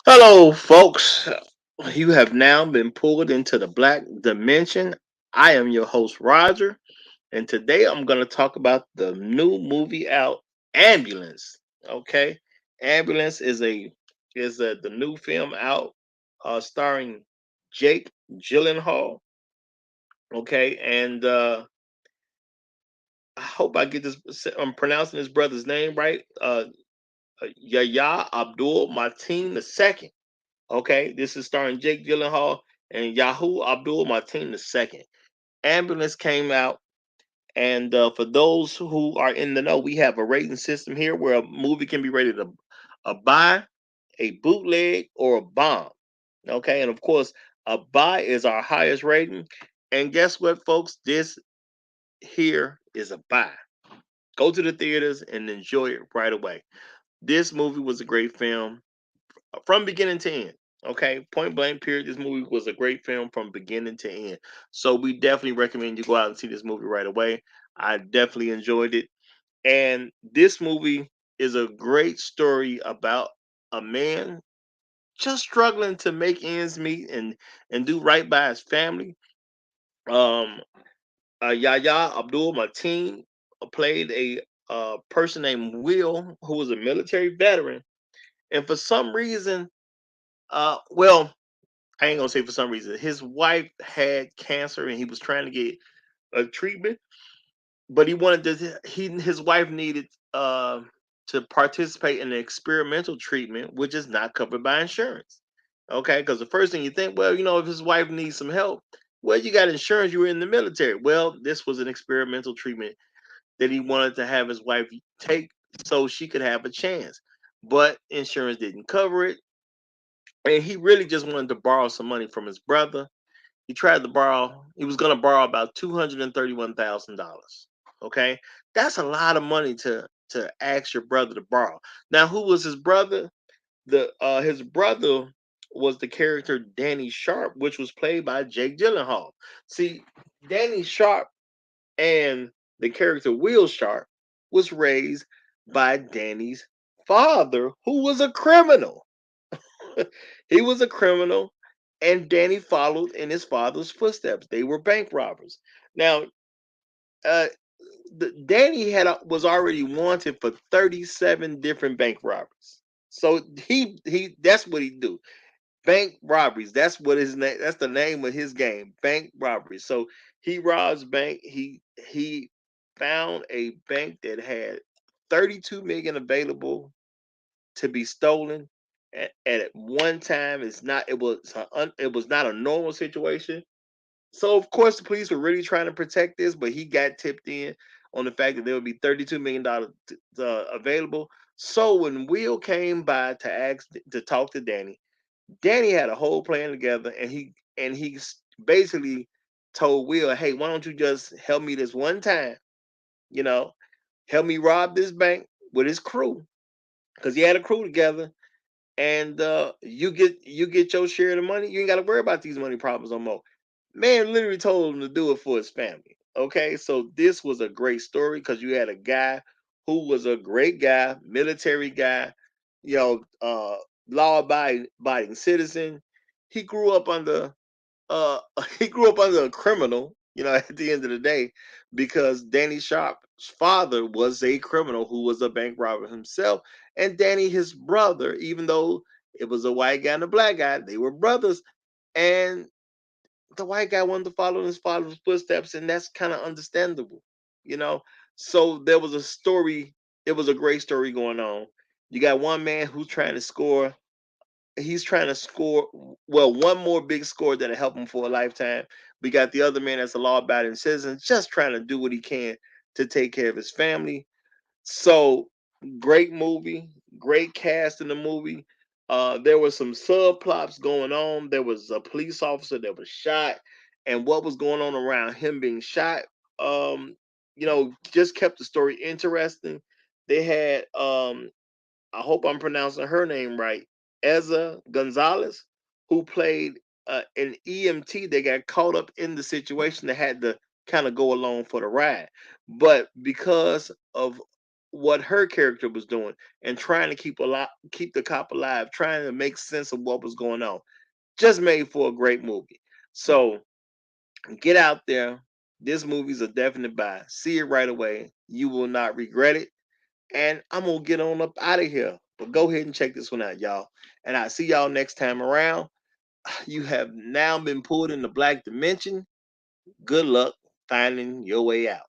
Hello, folks. You have now been pulled into the black dimension. I am your host, Roger, and today I'm going to talk about the new movie out, Ambulance. Okay, Ambulance is the new film out, starring Jake Gyllenhaal. Okay, and I hope I get this. I'm pronouncing his brother's name right. Yahya Abdul-Mateen II. Okay, this is starring Jake Gyllenhaal and Yahoo Abdul-Mateen II. Ambulance came out, and for those who are in the know, we have a rating system here where a movie can be rated a buy, a bootleg, or a bomb. Okay, and of course, a buy is our highest rating. And guess what, folks? This here is a buy. Go to the theaters and enjoy it right away. This movie was a great film from beginning to end. Okay, point blank period. This movie was a great film from beginning to end. So we definitely recommend you go out and see this movie right away. I definitely enjoyed it. And this movie is a great story about a man just struggling to make ends meet and do right by his family. Um Yahya Abdul Mateen played a person named Will, who was a military veteran. And for some reason, well, I ain't gonna say for some reason. His wife had cancer and he was trying to get a treatment, but he wanted to his wife needed to participate in an experimental treatment, which is not covered by insurance. Okay, because the first thing you think, well, if his wife needs some help, well, you got insurance, you were in the military. Well, this was an experimental treatment that he wanted to have his wife take so she could have a chance. But insurance didn't cover it. And he really just wanted to borrow some money from his brother. He was going to borrow about $231,000. Okay. That's a lot of money to ask your brother to borrow. Now, who was his brother? His brother was the character Danny Sharp, which was played by Jake Gyllenhaal. See, Danny Sharp and the character Will Sharp was raised by Danny's father, who was a criminal. He was a criminal, and Danny followed in his father's footsteps. They were bank robbers. Now, uh, Danny was already wanted for 37 different bank robberies. So he that's what he do. Bank robberies. That's what his name. That's the name of his game. Bank robberies. So he robs bank. He found a bank that had 32 million available to be stolen at one time. It was not a normal situation. So of course the police were really trying to protect this, but he got tipped in on the fact that there would be $32 million available. So when Will came by to talk to Danny, Danny had a whole plan together, and he basically told Will, "Hey, why don't you just help me this one time? You know, help me rob this bank with his crew, because he had a crew together, and you get your share of the money. You ain't got to worry about these money problems no more." Man literally told him to do it for his family. Okay, so this was a great story because you had a guy who was a great guy, military guy, you know, uh, law abiding citizen. He grew up under uh he grew up under a criminal, at the end of the day, because Danny Sharp's father was a criminal who was a bank robber himself. And Danny, his brother, even though it was a white guy and a black guy, they were brothers. And the white guy wanted to follow in his father's footsteps, and that's kind of understandable, you know. So there was a story. It was a great story going on. You got one man who's trying to score. He's trying to score, well, one more big score that'll help him for a lifetime. We got the other man that's a law-abiding citizen, just trying to do what he can to take care of his family. So great movie, great cast in the movie. There were some subplots going on. There was a police officer that was shot, and what was going on around him being shot, just kept the story interesting. They had, I hope I'm pronouncing her name right, Eiza Gonzalez, who played an EMT that got caught up in the situation that had to kind of go along for the ride. But because of what her character was doing and trying to keep the cop alive, trying to make sense of what was going on. Just made for a great movie. So get out there. This movie's a definite buy. See it right away. You will not regret it. And I'm gonna get on up out of here. But go ahead and check this one out, y'all. And I'll see y'all next time around. You have now been pulled in the black dimension. Good luck finding your way out.